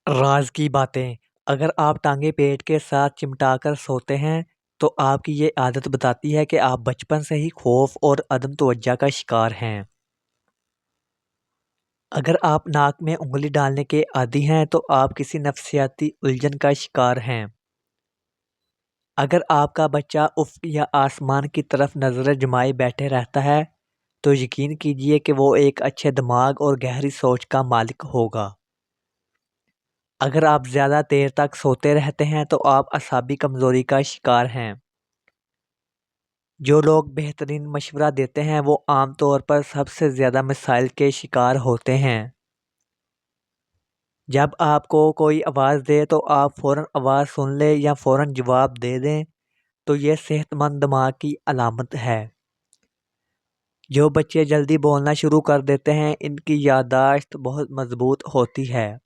راز کی باتیں۔ اگر آپ ٹانگیں پیٹ کے ساتھ چمٹا کر سوتے ہیں تو آپ کی یہ عادت بتاتی ہے کہ آپ بچپن سے ہی خوف اور عدم توجہ کا شکار ہیں۔ اگر آپ ناک میں انگلی ڈالنے کے عادی ہیں تو آپ کسی نفسیاتی الجھن کا شکار ہیں۔ اگر آپ کا بچہ افق یا آسمان کی طرف نظریں جمائے بیٹھے رہتا ہے تو یقین کیجیے کہ وہ ایک اچھے دماغ اور گہری سوچ کا مالک ہوگا۔ اگر آپ زیادہ دیر تک سوتے رہتے ہیں تو آپ اعصابی کمزوری کا شکار ہیں۔ جو لوگ بہترین مشورہ دیتے ہیں وہ عام طور پر سب سے زیادہ مسائل کے شکار ہوتے ہیں۔ جب آپ کو کوئی آواز دے تو آپ فوراً آواز سن لیں یا فوراً جواب دے دیں تو یہ صحت مند دماغ کی علامت ہے۔ جو بچے جلدی بولنا شروع کر دیتے ہیں ان کی یادداشت بہت مضبوط ہوتی ہے۔